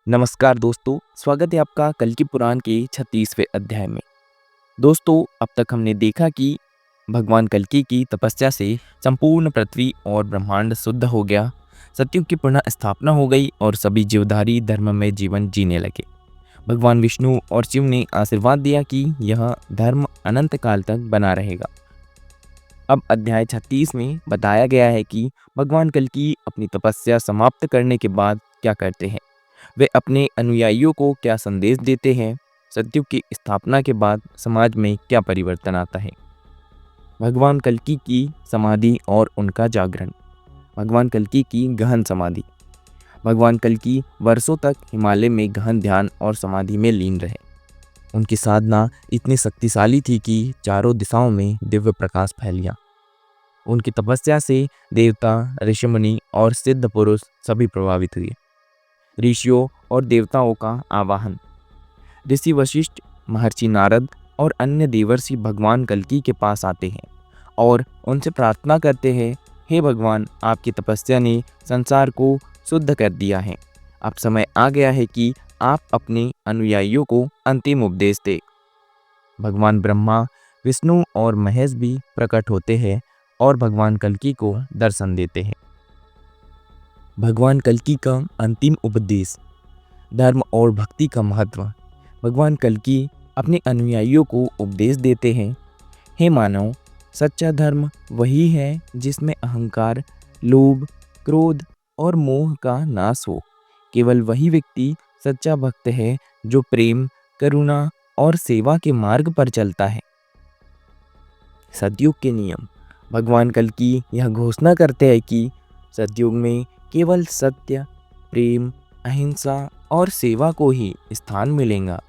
नमस्कार दोस्तों, स्वागत है आपका कल्कि पुराण के 36वें अध्याय में। दोस्तों, अब तक हमने देखा कि भगवान कल्कि की तपस्या से संपूर्ण पृथ्वी और ब्रह्मांड शुद्ध हो गया, सतयुग की पुनः स्थापना हो गई और सभी जीवधारी धर्म में जीवन जीने लगे। भगवान विष्णु और शिव ने आशीर्वाद दिया कि यह धर्म अनंत काल तक बना रहेगा। अब अध्याय 36 में बताया गया है कि भगवान कल्कि अपनी तपस्या समाप्त करने के बाद क्या करते हैं। वे अपने अनुयायियों को क्या संदेश देते हैं। सतयुग की स्थापना के बाद समाज में क्या परिवर्तन आता है। भगवान कल्कि की समाधि और उनका जागरण। भगवान कल्कि की गहन समाधि। भगवान कल्कि वर्षों तक हिमालय में गहन ध्यान और समाधि में लीन रहे। उनकी साधना इतनी शक्तिशाली थी कि चारों दिशाओं में दिव्य प्रकाश फैल गया। उनकी तपस्या से देवता, ऋषिमुनि और सिद्ध पुरुष सभी प्रभावित हुए। ऋषियों और देवताओं का आवाहन। ऋषि वशिष्ठ, महर्षि नारद और अन्य देवर्षि भगवान कल्कि के पास आते हैं और उनसे प्रार्थना करते हैं, हे भगवान, आपकी तपस्या ने संसार को शुद्ध कर दिया है। अब समय आ गया है कि आप अपने अनुयायियों को अंतिम उपदेश दें। भगवान ब्रह्मा, विष्णु और महेश भी प्रकट होते हैं और भगवान कल्कि को दर्शन देते हैं। भगवान कल्कि का अंतिम उपदेश। धर्म और भक्ति का महत्व। भगवान कल्कि अपने अनुयायियों को उपदेश देते हैं, हे मानव, सच्चा धर्म वही है जिसमें अहंकार, लोभ, क्रोध और मोह का नाश हो। केवल वही व्यक्ति सच्चा भक्त है जो प्रेम, करुणा और सेवा के मार्ग पर चलता है। सतयुग के नियम। भगवान कल्कि यह घोषणा करते हैं कि सतयुग में केवल सत्य, प्रेम, अहिंसा और सेवा को ही स्थान मिलेगा।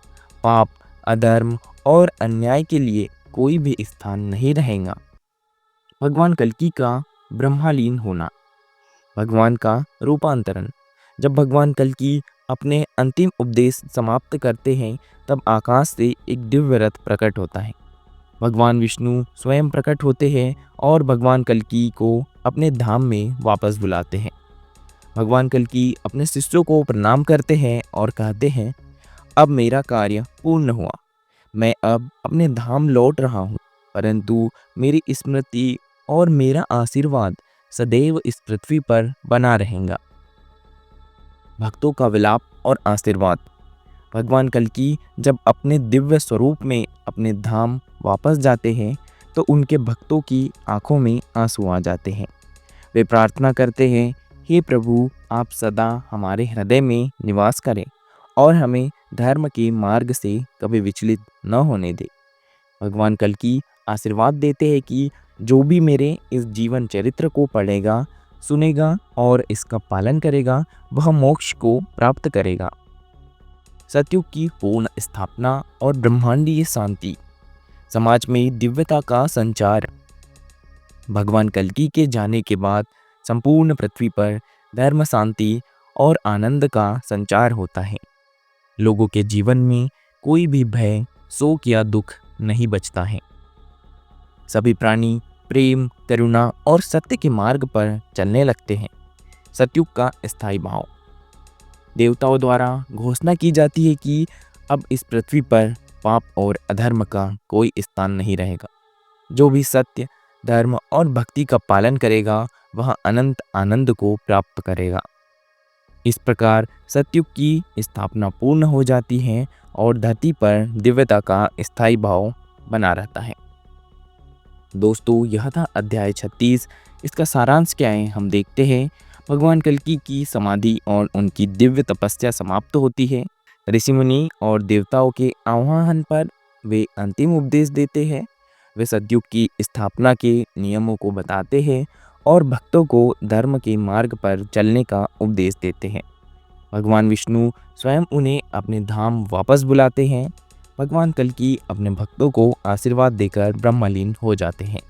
पाप, अधर्म और अन्याय के लिए कोई भी स्थान नहीं रहेगा। भगवान कल्कि का ब्रह्मलीन होना। भगवान का रूपांतरण। जब भगवान कल्कि अपने अंतिम उपदेश समाप्त करते हैं, तब आकाश से एक दिव्य रथ प्रकट होता है। भगवान विष्णु स्वयं प्रकट होते हैं और भगवान कल्कि को अपने धाम में वापस बुलाते हैं। भगवान कल्कि अपने शिष्यों को प्रणाम करते हैं और कहते हैं, अब मेरा कार्य पूर्ण हुआ। मैं अब अपने धाम लौट रहा हूँ, परंतु मेरी स्मृति और मेरा आशीर्वाद सदैव इस पृथ्वी पर बना रहेगा। भक्तों का विलाप और आशीर्वाद। भगवान कल्कि जब अपने दिव्य स्वरूप में अपने धाम वापस जाते हैं, तो उनके भक्तों की आंखों में आंसू आ जाते हैं। वे प्रार्थना करते हैं, हे प्रभु, आप सदा हमारे हृदय में निवास करें और हमें धर्म के मार्ग से कभी विचलित न होने दें। भगवान कल्कि आशीर्वाद देते हैं कि जो भी मेरे इस जीवन चरित्र को पढ़ेगा, सुनेगा और इसका पालन करेगा, वह मोक्ष को प्राप्त करेगा। सतयुग की पूर्ण स्थापना और ब्रह्मांडीय शांति। समाज में दिव्यता का संचार। भगवान कल्कि के जाने के बाद संपूर्ण पृथ्वी पर धर्म, शांति और आनंद का संचार होता है। लोगों के जीवन में कोई भी भय, शोक या दुख नहीं बचता है। सभी प्राणी प्रेम, करुणा और सत्य के मार्ग पर चलने लगते हैं। सतयुग का स्थायी भाव। देवताओं द्वारा घोषणा की जाती है कि अब इस पृथ्वी पर पाप और अधर्म का कोई स्थान नहीं रहेगा। जो भी सत्य, धर्म और भक्ति का पालन करेगा, वह अनंत आनंद को प्राप्त करेगा। इस प्रकार सतयुग की स्थापना पूर्ण हो जाती है और धरती पर दिव्यता का स्थायी भाव बना रहता है। दोस्तों, यह था अध्याय 36। इसका सारांश क्या है, हम देखते हैं। भगवान कल्कि की समाधि और उनकी दिव्य तपस्या समाप्त होती है। ऋषि मुनि और देवताओं के आह्वान पर वे अंतिम उपदेश देते हैं। वे सतयुग की स्थापना के नियमों को बताते हैं और भक्तों को धर्म के मार्ग पर चलने का उपदेश देते हैं। भगवान विष्णु स्वयं उन्हें अपने धाम वापस बुलाते हैं। भगवान कल्कि अपने भक्तों को आशीर्वाद देकर ब्रह्मलीन हो जाते हैं।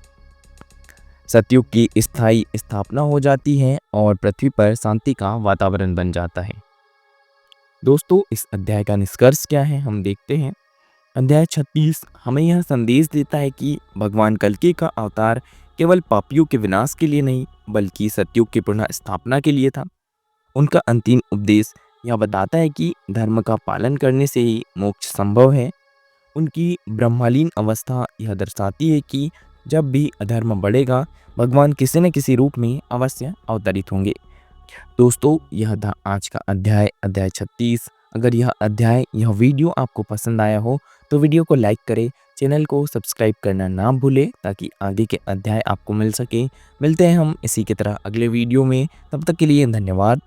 सतयुग की स्थायी स्थापना हो जाती है और पृथ्वी पर शांति का वातावरण बन जाता है। दोस्तों, इस अध्याय का निष्कर्ष क्या है, हम देखते हैं। अध्याय 36 हमें यह संदेश देता है कि भगवान कल्कि का अवतार केवल पापियों के विनाश के लिए नहीं, बल्कि सतयुग की पुनः स्थापना के लिए था। उनका अंतिम उपदेश यह बताता है कि धर्म का पालन करने से ही मोक्ष संभव है। उनकी ब्रह्मलीन अवस्था यह दर्शाती है कि जब भी अधर्म बढ़ेगा, भगवान किसी न किसी रूप में अवश्य अवतरित होंगे। दोस्तों, यह था आज का अध्याय 36। अगर यह वीडियो आपको पसंद आया हो तो वीडियो को लाइक करें, चैनल को सब्सक्राइब करना ना भूलें ताकि आगे के अध्याय आपको मिल सके। मिलते हैं हम इसी की तरह अगले वीडियो में, तब तक के लिए धन्यवाद।